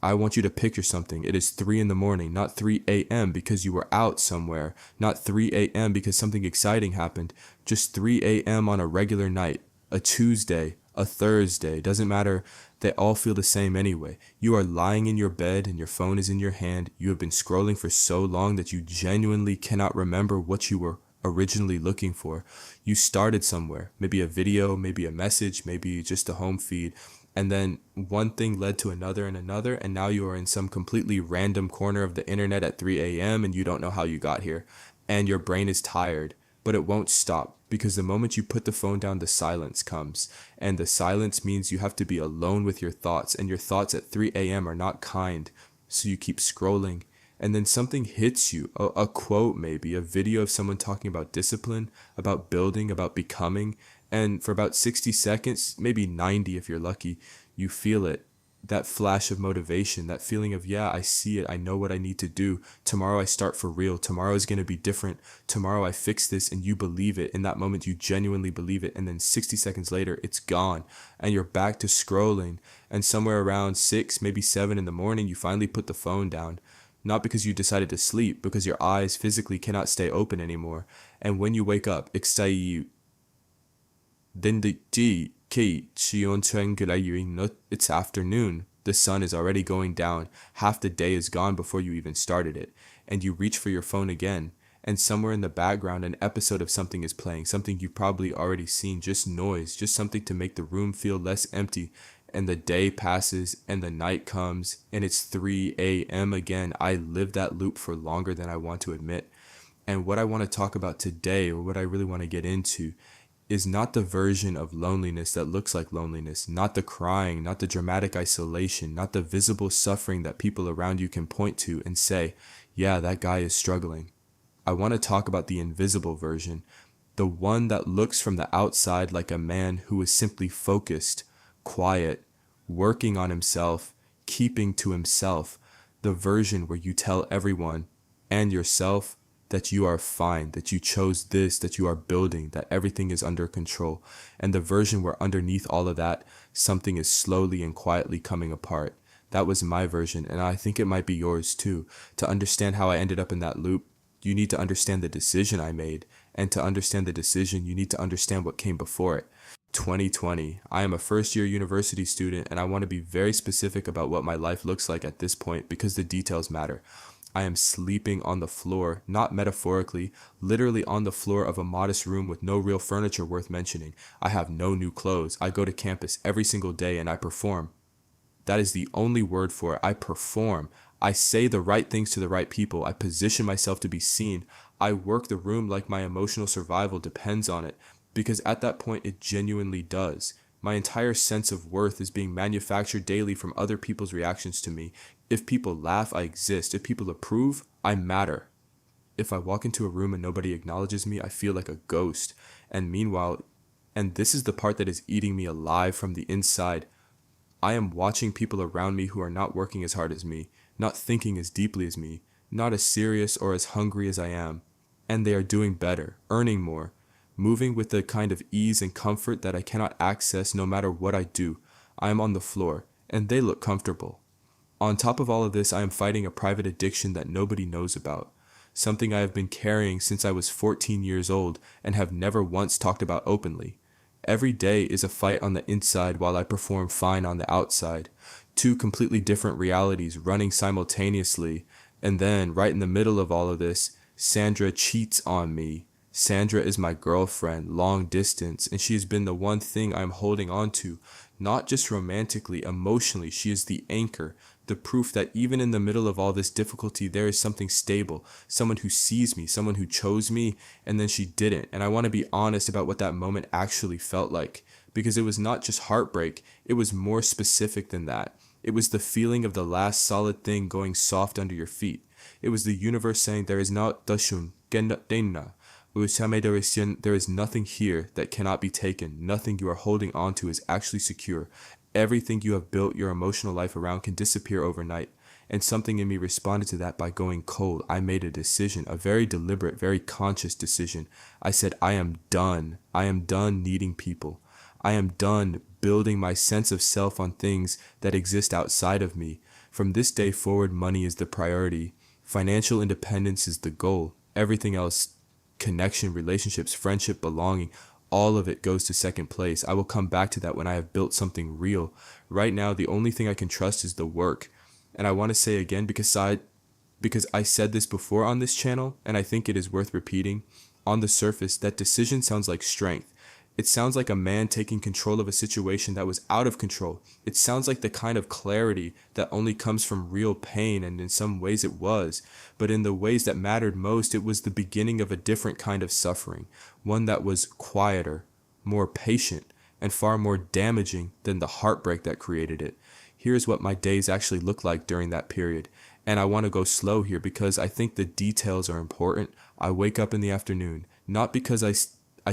I want you to picture something. It is 3 in the morning, not 3 a.m. because you were out somewhere, not 3 a.m. because something exciting happened, just 3 a.m. on a regular night, a Tuesday, a Thursday, doesn't matter. They all feel the same anyway. You are lying in your bed and your phone is in your hand. You have been scrolling for so long that you genuinely cannot remember what you were originally looking for. You started somewhere, maybe a video, maybe a message, maybe just a home feed, and then one thing led to another, and now you are in some completely random corner of the internet at 3 a.m. and you don't know how you got here. And your brain is tired, but it won't stop because the moment you put the phone down, the silence comes. And the silence means you have to be alone with your thoughts, and your thoughts at 3 a.m. are not kind. So you keep scrolling, and then something hits you, a quote maybe, a video of someone talking about discipline, about building, about becoming, and for about 60 seconds, maybe 90 if you're lucky, you feel it. That flash of motivation, that feeling of, yeah, I see it. I know what I need to do. Tomorrow I start for real. Tomorrow is going to be different. Tomorrow I fix this, and you believe it. In that moment, you genuinely believe it. And then 60 seconds later, it's gone and you're back to scrolling. And somewhere around 6, maybe 7 in the morning, you finally put the phone down. Not because you decided to sleep, because your eyes physically cannot stay open anymore. And when you wake up, it's afternoon. The sun is already going down. Half the day is gone before you even started it. And you reach for your phone again. And somewhere in the background, an episode of something is playing. Something you've probably already seen. Just noise. Just something to make the room feel less empty. And the day passes and the night comes and it's 3 a.m. again. I live that loop for longer than I want to admit. And what I want to talk about today, or what I really want to get into, is not the version of loneliness that looks like loneliness, not the crying, not the dramatic isolation, not the visible suffering that people around you can point to and say, yeah, that guy is struggling. I want to talk about the invisible version, the one that looks from the outside like a man who is simply focused, quiet, working on himself, keeping to himself, the version where you tell everyone and yourself that you are fine, that you chose this, that you are building, that everything is under control, and the version where underneath all of that, something is slowly and quietly coming apart. That was my version, and I think it might be yours too. To understand how I ended up in that loop, you need to understand the decision I made, and to understand the decision, you need to understand what came before it. 2020. I am a first-year university student, and I want to be very specific about what my life looks like at this point because the details matter. I am sleeping on the floor, not metaphorically, literally on the floor of a modest room with no real furniture worth mentioning. I have no new clothes. I go to campus every single day and I perform. That is the only word for it. I perform. I say the right things to the right people. I position myself to be seen. I work the room like my emotional survival depends on it, because at that point it genuinely does. My entire sense of worth is being manufactured daily from other people's reactions to me. If people laugh, I exist. If people approve, I matter. If I walk into a room and nobody acknowledges me, I feel like a ghost. And meanwhile, and this is the part that is eating me alive from the inside, I am watching people around me who are not working as hard as me, not thinking as deeply as me, not as serious or as hungry as I am. And they are doing better, earning more, moving with the kind of ease and comfort that I cannot access no matter what I do. I am on the floor, and they look comfortable. On top of all of this, I am fighting a private addiction that nobody knows about, something I have been carrying since I was 14 years old and have never once talked about openly. Every day is a fight on the inside while I perform fine on the outside. Two completely different realities running simultaneously, and then, right in the middle of all of this, Sandra cheats on me. Sandra is my girlfriend, long distance, and she has been the one thing I'm holding on to, not just romantically, emotionally. She is the anchor, the proof that even in the middle of all this difficulty, there is something stable, someone who sees me, someone who chose me, and then she didn't. And I want to be honest about what that moment actually felt like, because it was not just heartbreak, it was more specific than that. It was the feeling of the last solid thing going soft under your feet. It was the universe saying there is not dashun, genna. There is nothing here that cannot be taken. Nothing you are holding on to is actually secure. Everything you have built your emotional life around can disappear overnight. And something in me responded to that by going cold. I made a decision, a very deliberate, very conscious decision. I said, I am done. I am done needing people. I am done building my sense of self on things that exist outside of me. From this day forward, money is the priority. Financial independence is the goal. Everything else, connection, relationships, friendship, belonging, all of it goes to second place. I will come back to that when I have built something real. Right now, the only thing I can trust is the work. And I want to say again, because I said this before on this channel, and I think it is worth repeating. On the surface, that decision sounds like strength. It sounds like a man taking control of a situation that was out of control. It sounds like the kind of clarity that only comes from real pain, and in some ways it was. But in the ways that mattered most, it was the beginning of a different kind of suffering, one that was quieter, more patient, and far more damaging than the heartbreak that created it. Here's what my days actually looked like during that period. And I want to go slow here because I think the details are important. I wake up in the afternoon, not because I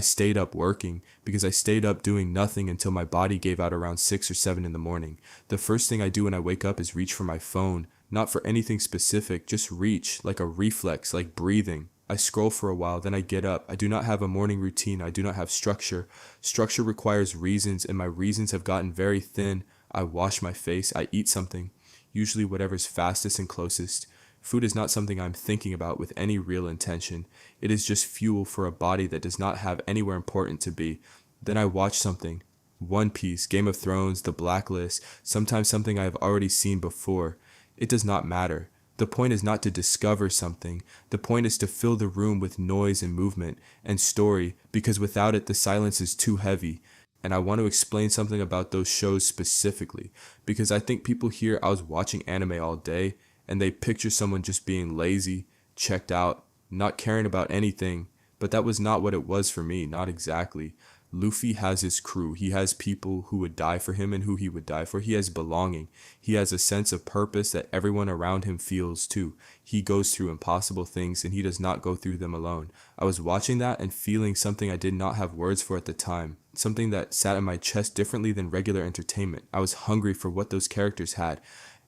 stayed up working, because I stayed up doing nothing until my body gave out around 6 or 7 in the morning. The first thing I do when I wake up is reach for my phone, not for anything specific, just reach, like a reflex, like breathing. I scroll for a while, then I get up. I do not have a morning routine. I do not have structure. Structure requires reasons, and my reasons have gotten very thin. I wash my face. I eat something, usually whatever's fastest and closest. Food is not something I'm thinking about with any real intention. It is just fuel for a body that does not have anywhere important to be. Then I watch something. One Piece, Game of Thrones, The Blacklist, sometimes something I have already seen before. It does not matter. The point is not to discover something. The point is to fill the room with noise and movement and story, because without it the silence is too heavy. And I want to explain something about those shows specifically, because I think people hear I was watching anime all day, and they picture someone just being lazy, checked out, not caring about anything. But that was not what it was for me, not exactly. Luffy has his crew. He has people who would die for him and who he would die for. He has belonging. He has a sense of purpose that everyone around him feels too. He goes through impossible things and he does not go through them alone. I was watching that and feeling something I did not have words for at the time. Something that sat in my chest differently than regular entertainment. I was hungry for what those characters had.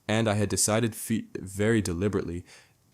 And I had decided very deliberately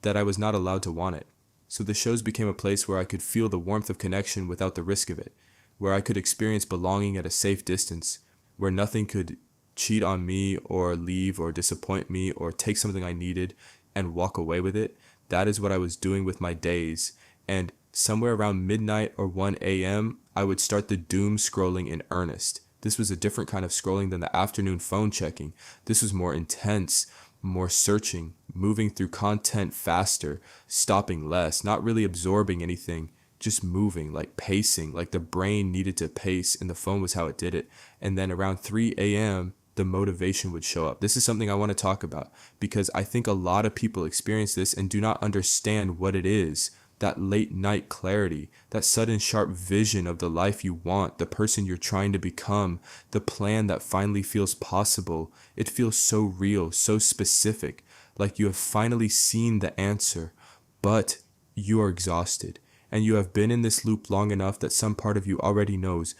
that I was not allowed to want it. So the shows became a place where I could feel the warmth of connection without the risk of it, where I could experience belonging at a safe distance, where nothing could cheat on me or leave or disappoint me or take something I needed and walk away with it. That is what I was doing with my days. And somewhere around midnight or 1 a.m., I would start the doom scrolling in earnest. This was a different kind of scrolling than the afternoon phone checking. This was more intense, more searching, moving through content faster, stopping less, not really absorbing anything, just moving, like pacing, like the brain needed to pace and the phone was how it did it. And then around 3 a.m., the motivation would show up. This is something I want to talk about because I think a lot of people experience this and do not understand what it is. That late night clarity, that sudden sharp vision of the life you want, the person you're trying to become, the plan that finally feels possible. It feels so real, so specific, like you have finally seen the answer, but you are exhausted, and you have been in this loop long enough that some part of you already knows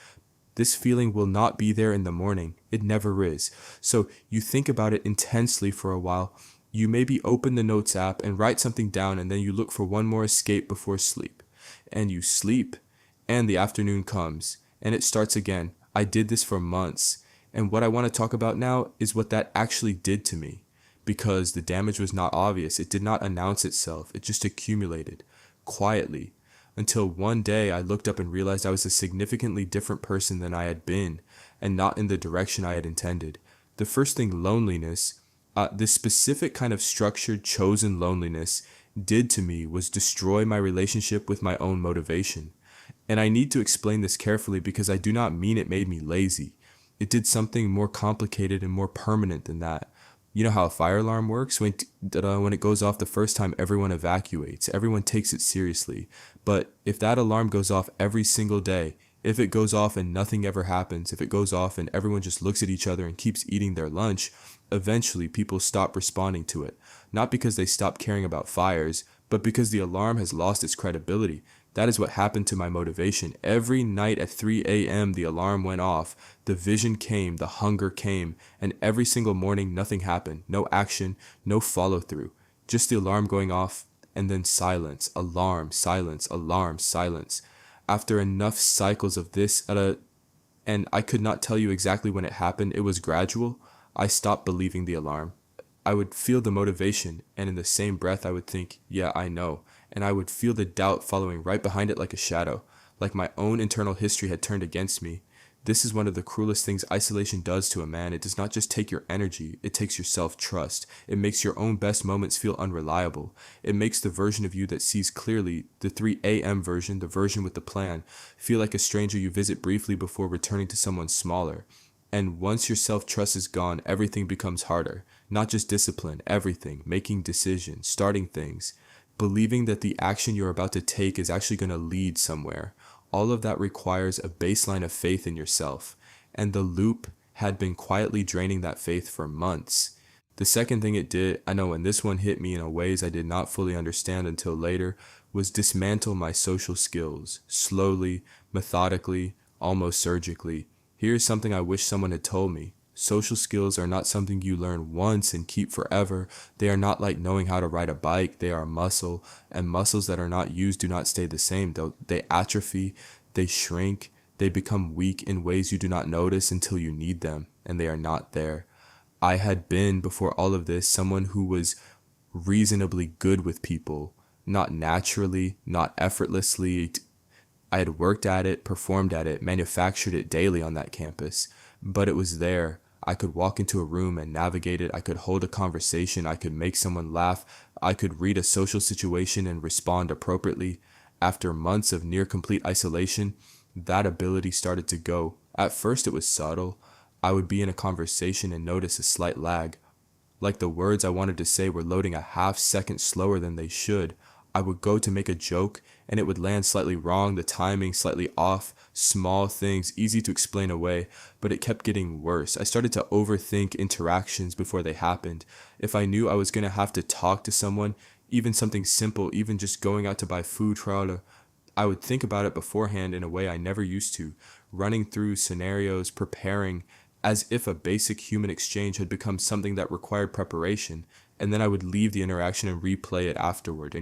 this feeling will not be there in the morning. It never is. So you think about it intensely for a while. You maybe open the notes app and write something down, and then you look for one more escape before sleep. And you sleep, and the afternoon comes, and it starts again. I did this for months, and what I want to talk about now is what that actually did to me. Because the damage was not obvious, it did not announce itself, it just accumulated, quietly, until one day I looked up and realized I was a significantly different person than I had been, and not in the direction I had intended. The first thing, loneliness. This specific kind of structured, chosen loneliness did to me was destroy my relationship with my own motivation. And I need to explain this carefully because I do not mean it made me lazy. It did something more complicated and more permanent than that. You know how a fire alarm works? When it goes off the first time, everyone evacuates. Everyone takes it seriously. But if that alarm goes off every single day, if it goes off and nothing ever happens, if it goes off and everyone just looks at each other and keeps eating their lunch, eventually people stop responding to it. Not because they stop caring about fires, but because the alarm has lost its credibility. That is what happened to my motivation. Every night at 3 a.m. the alarm went off, the vision came, the hunger came, and every single morning nothing happened. No action, no follow through. Just the alarm going off and then silence, alarm, silence, alarm, silence. After enough cycles of this, and I could not tell you exactly when it happened, it was gradual, I stopped believing the alarm. I would feel the motivation, and in the same breath, I would think, yeah, I know. And I would feel the doubt following right behind it like a shadow, like my own internal history had turned against me. This is one of the cruelest things isolation does to a man. It does not just take your energy, it takes your self trust. It makes your own best moments feel unreliable. It makes the version of you that sees clearly, the 3 a.m. version, the version with the plan, feel like a stranger you visit briefly before returning to someone smaller. And once your self trust is gone, everything becomes harder. Not just discipline, everything, making decisions, starting things, believing that the action you're about to take is actually going to lead somewhere. All of that requires a baseline of faith in yourself. And the loop had been quietly draining that faith for months. The second thing it did, I know, and this one hit me in a ways I did not fully understand until later, was dismantle my social skills, slowly, methodically, almost surgically. Here's something I wish someone had told me. Social skills are not something you learn once and keep forever. They are not like knowing how to ride a bike. They are muscle, and muscles that are not used do not stay the same. They atrophy, they shrink, they become weak in ways you do not notice until you need them, and they are not there. I had been, before all of this, someone who was reasonably good with people, not naturally, not effortlessly. I had worked at it, performed at it, manufactured it daily on that campus, but it was there. I could walk into a room and navigate it. I could hold a conversation. I could make someone laugh. I could read a social situation and respond appropriately. After months of near complete isolation, that ability started to go. At first, it was subtle. I would be in a conversation and notice a slight lag, like the words I wanted to say were loading a half second slower than they should. I would go to make a joke and it would land slightly wrong, the timing slightly off, small things, easy to explain away, but it kept getting worse. I started to overthink interactions before they happened. If I knew I was going to have to talk to someone, even something simple, even just going out to buy food for I would think about it beforehand in a way I never used to, running through scenarios, preparing, as if a basic human exchange had become something that required preparation. And then I would leave the interaction and replay it afterward,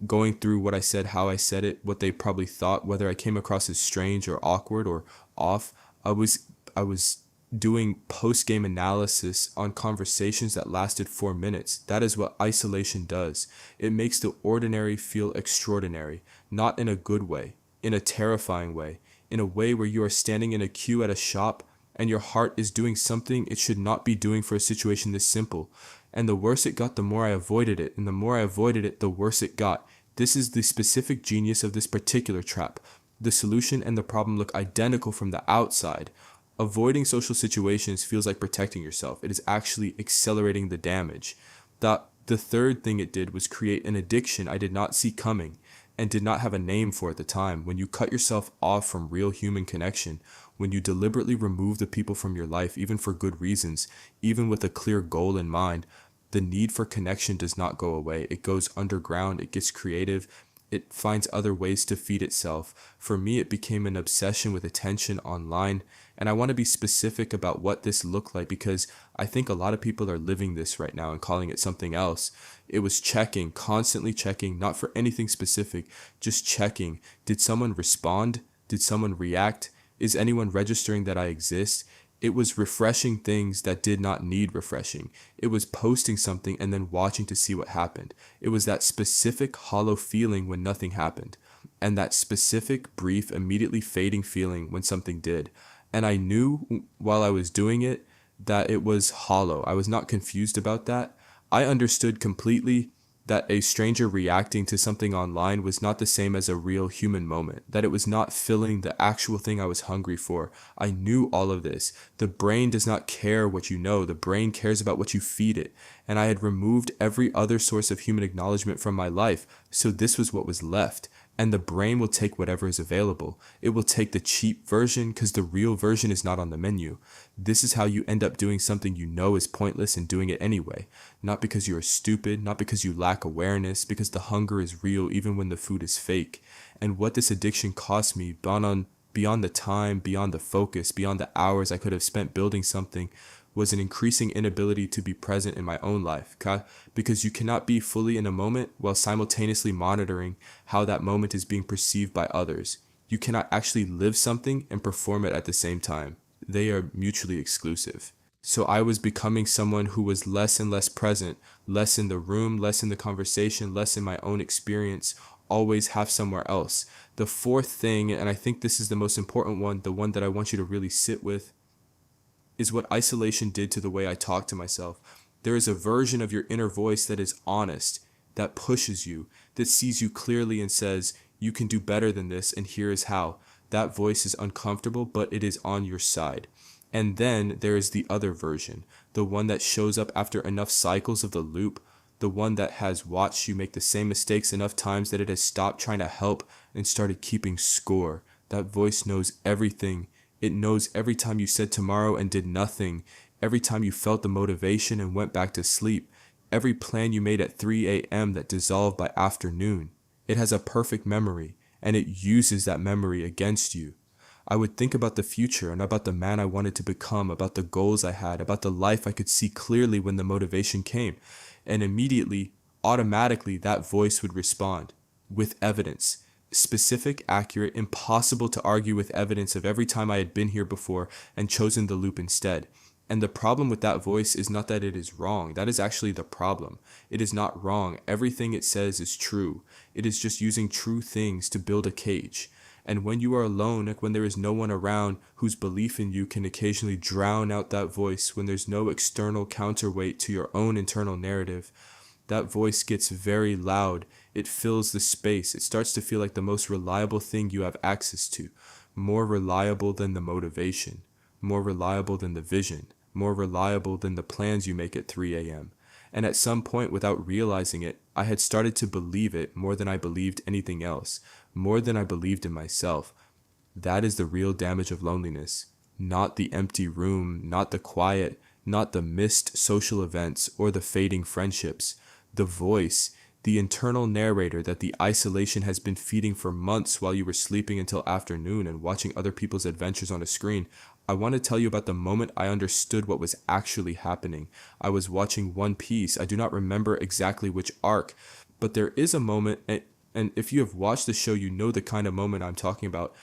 going through what I said, how I said it, what they probably thought, whether I came across as strange or awkward or off. I was doing post-game analysis on conversations that lasted 4 minutes. That is what isolation does. It makes the ordinary feel extraordinary, not in a good way, in a terrifying way, in a way where you are standing in a queue at a shop and your heart is doing something it should not be doing for a situation this simple. And the worse it got, the more I avoided it. And the more I avoided it, the worse it got. This is the specific genius of this particular trap. The solution and the problem look identical from the outside. Avoiding social situations feels like protecting yourself. It is actually accelerating the damage. The third thing it did was create an addiction I did not see coming and did not have a name for at the time. When you cut yourself off from real human connection, when you deliberately remove the people from your life, even for good reasons, even with a clear goal in mind, the need for connection does not go away. It goes underground, it gets creative, it finds other ways to feed itself. For me, it became an obsession with attention online, and I want to be specific about what this looked like because I think a lot of people are living this right now and calling it something else. It was checking, constantly checking, not for anything specific, just checking. Did someone respond? Did someone react? Is anyone registering that I exist? It was refreshing things that did not need refreshing. It was posting something and then watching to see what happened. It was that specific hollow feeling when nothing happened, and that specific, brief, immediately fading feeling when something did. And I knew while I was doing it that it was hollow. I was not confused about that. I understood completely that a stranger reacting to something online was not the same as a real human moment, that it was not filling the actual thing I was hungry for. I knew all of this. The brain does not care what you know. The brain cares about what you feed it. And I had removed every other source of human acknowledgement from my life, so this was what was left. And the brain will take whatever is available. It will take the cheap version because the real version is not on the menu. This is how you end up doing something you know is pointless and doing it anyway. Not because you are stupid, not because you lack awareness, because the hunger is real even when the food is fake. And what this addiction cost me beyond the time, beyond the focus, beyond the hours I could have spent building something was an increasing inability to be present in my own life, because you cannot be fully in a moment while simultaneously monitoring how that moment is being perceived by others. You cannot actually live something and perform it at the same time. They are mutually exclusive. So I was becoming someone who was less and less present, less in the room, less in the conversation, less in my own experience, always half somewhere else. The fourth thing, and I think this is the most important one, the one that I want you to really sit with, is what isolation did to the way I talk to myself. There is a version of your inner voice that is honest, that pushes you, that sees you clearly and says, you can do better than this, and here is how. That voice is uncomfortable, but it is on your side. And then there is the other version, the one that shows up after enough cycles of the loop, the one that has watched you make the same mistakes enough times that it has stopped trying to help and started keeping score. That voice knows everything. It knows every time you said tomorrow and did nothing, every time you felt the motivation and went back to sleep, every plan you made at 3 a.m. that dissolved by afternoon. It has a perfect memory, and it uses that memory against you. I would think about the future and about the man I wanted to become, about the goals I had, about the life I could see clearly when the motivation came. And immediately, automatically, that voice would respond with evidence. Specific, accurate, impossible to argue with evidence of every time I had been here before and chosen the loop instead. And the problem with that voice is not that it is wrong. That is actually the problem. It is not wrong. Everything it says is true. It is just using true things to build a cage. And when you are alone, like when there is no one around whose belief in you can occasionally drown out that voice, when there's no external counterweight to your own internal narrative, that voice gets very loud. It fills the space. It starts to feel like the most reliable thing you have access to, more reliable than the motivation, more reliable than the vision, more reliable than the plans you make at 3 a.m. And at some point, without realizing it, I had started to believe it more than I believed anything else, more than I believed in myself. That is the real damage of loneliness. Not the empty room, not the quiet, not the missed social events or the fading friendships. The voice, the internal narrator that the isolation has been feeding for months while you were sleeping until afternoon and watching other people's adventures on a screen. I want to tell you about the moment I understood what was actually happening. I was watching One Piece. I do not remember exactly which arc, but there is a moment, and if you have watched the show, you know the kind of moment I'm talking about,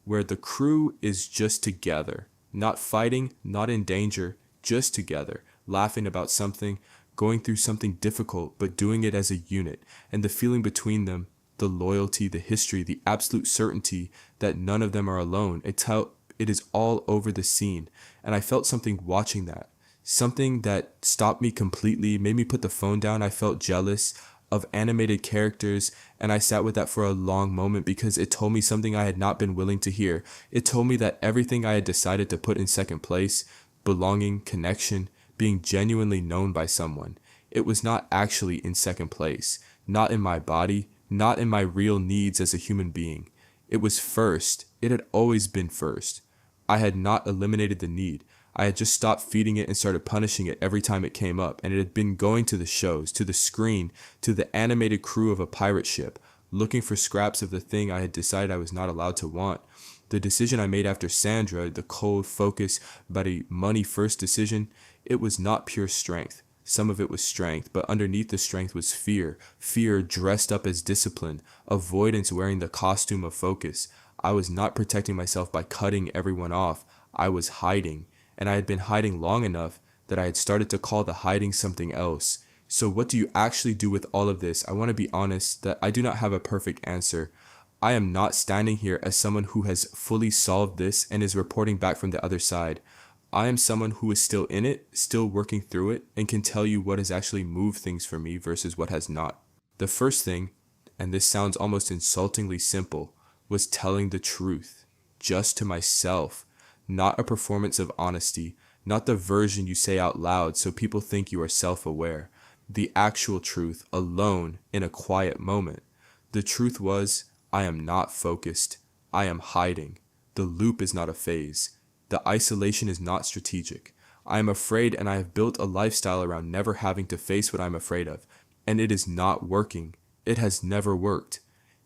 where the crew is just together, not fighting, not in danger, just together, laughing about something, going through something difficult, but doing it as a unit, and the feeling between them, the loyalty, the history, the absolute certainty that none of them are alone. It is all over the scene, and I felt something watching that, something that stopped me completely, made me put the phone down. I felt jealous of animated characters, and I sat with that for a long moment because it told me something I had not been willing to hear. It told me that everything I had decided to put in second place, belonging, connection, being genuinely known by someone, it was not actually in second place, not in my body, not in my real needs as a human being. It was first. It had always been first. I had not eliminated the need. I had just stopped feeding it and started punishing it every time it came up, and it had been going to the shows, to the screen, to the animated crew of a pirate ship, looking for scraps of the thing I had decided I was not allowed to want. The decision I made after Sandra, the cold focus, but a money-first decision, it was not pure strength. Some of it was strength, but underneath the strength was fear. Fear dressed up as discipline, avoidance wearing the costume of focus. I was not protecting myself by cutting everyone off. I was hiding, and I had been hiding long enough that I had started to call the hiding something else. So what do you actually do with all of this? I want to be honest that I do not have a perfect answer. I am not standing here as someone who has fully solved this and is reporting back from the other side. I am someone who is still in it, still working through it, and can tell you what has actually moved things for me versus what has not. The first thing, and this sounds almost insultingly simple, was telling the truth, just to myself, not a performance of honesty, not the version you say out loud so people think you are self-aware, the actual truth, alone, in a quiet moment. The truth was, I am not focused, I am hiding. The loop is not a phase. The isolation is not strategic. I am afraid, and I have built a lifestyle around never having to face what I'm afraid of, and it is not working. It has never worked.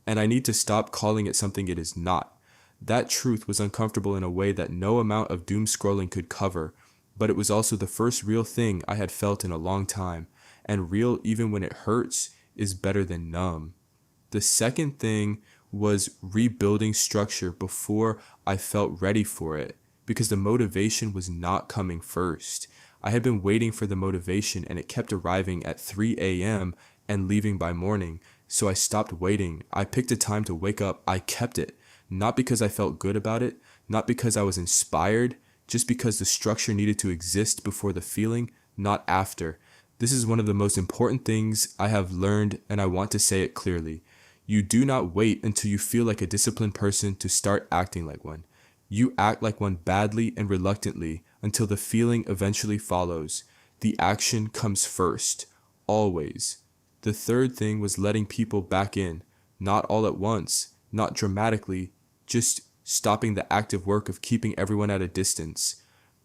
And I need to stop calling it something it is not. That truth was uncomfortable in a way that no amount of doom scrolling could cover, but it was also the first real thing I had felt in a long time, and real even when it hurts is better than numb. The second thing was rebuilding structure before I felt ready for it. because the motivation was not coming first. I had been waiting for the motivation and it kept arriving at 3 a.m. and leaving by morning. So I stopped waiting. I picked a time to wake up. I kept it. Not because I felt good about it, not because I was inspired, just because the structure needed to exist before the feeling, not after. This is one of the most important things I have learned, and I want to say it clearly. You do not wait until you feel like a disciplined person to start acting like one. You act like one badly and reluctantly until the feeling eventually follows. The action comes first, always. The third thing was letting people back in, not all at once, not dramatically, just stopping the active work of keeping everyone at a distance.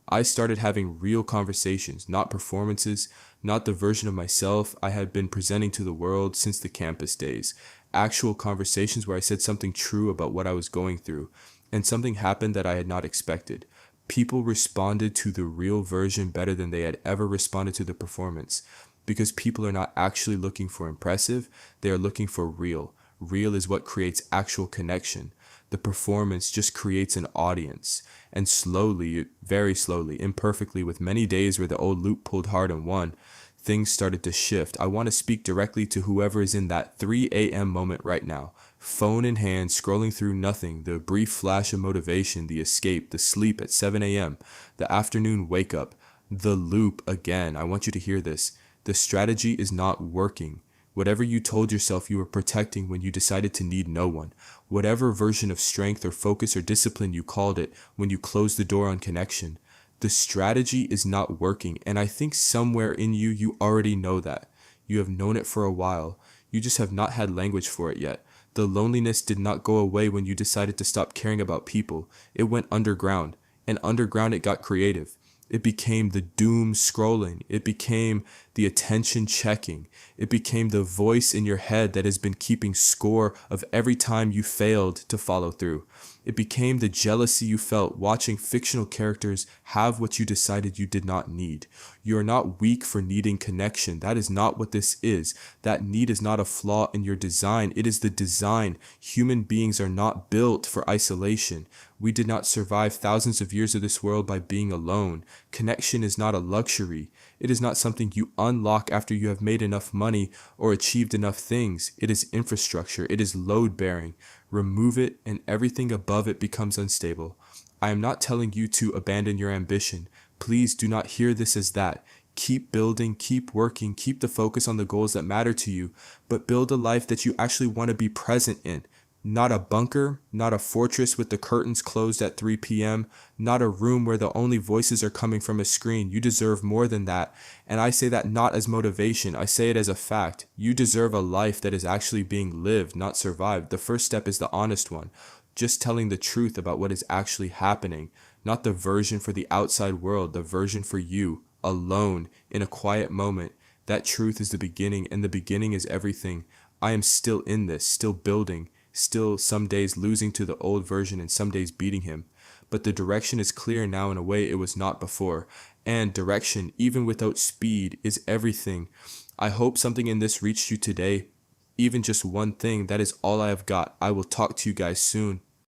I started having real conversations, not performances, not the version of myself I had been presenting to the world since the campus days. Actual conversations where I said something true about what I was going through, and something happened that I had not expected. People responded to the real version better than they had ever responded to the performance, because people are not actually looking for impressive, they are looking for real. Real is what creates actual connection. The performance just creates an audience. And slowly, very slowly, imperfectly, with many days where the old loop pulled hard and won, things started to shift. I want to speak directly to whoever is in that 3 a.m. moment right now. Phone in hand, scrolling through nothing, the brief flash of motivation, the escape, the sleep at 7 a.m., the afternoon wake up, the loop again. I want you to hear this. The strategy is not working. Whatever you told yourself you were protecting when you decided to need no one, whatever version of strength or focus or discipline you called it when you closed the door on connection, the strategy is not working. And I think somewhere in you, you already know that. You have known it for a while. You just have not had language for it yet. The loneliness did not go away when you decided to stop caring about people. It went underground, and underground it got creative. It became the doom scrolling. It became the attention checking. It became the voice in your head that has been keeping score of every time you failed to follow through. It became the jealousy you felt watching fictional characters have what you decided you did not need. You are not weak for needing connection. That is not what this is. That need is not a flaw in your design. It is the design. Human beings are not built for isolation. We did not survive thousands of years of this world by being alone. Connection is not a luxury. It is not something you unlock after you have made enough money or achieved enough things. It is infrastructure. It is load bearing. Remove it and everything above it becomes unstable. I am not telling you to abandon your ambition. Please do not hear this as that. Keep building, keep working, keep the focus on the goals that matter to you, but build a life that you actually want to be present in. Not a bunker, not a fortress with the curtains closed at 3 p.m., not a room where the only voices are coming from a screen. You deserve more than that. And I say that not as motivation, I say it as a fact. You deserve a life that is actually being lived, not survived. The first step is the honest one. Just telling the truth about what is actually happening, not the version for the outside world, the version for you, alone, in a quiet moment. That truth is the beginning, and the beginning is everything. I am still in this, still building. Still some days losing to the old version and some days beating him. But the direction is clear now in a way it was not before. And direction, even without speed, is everything. I hope something in this reached you today. Even just one thing, that is all I have got. I will talk to you guys soon.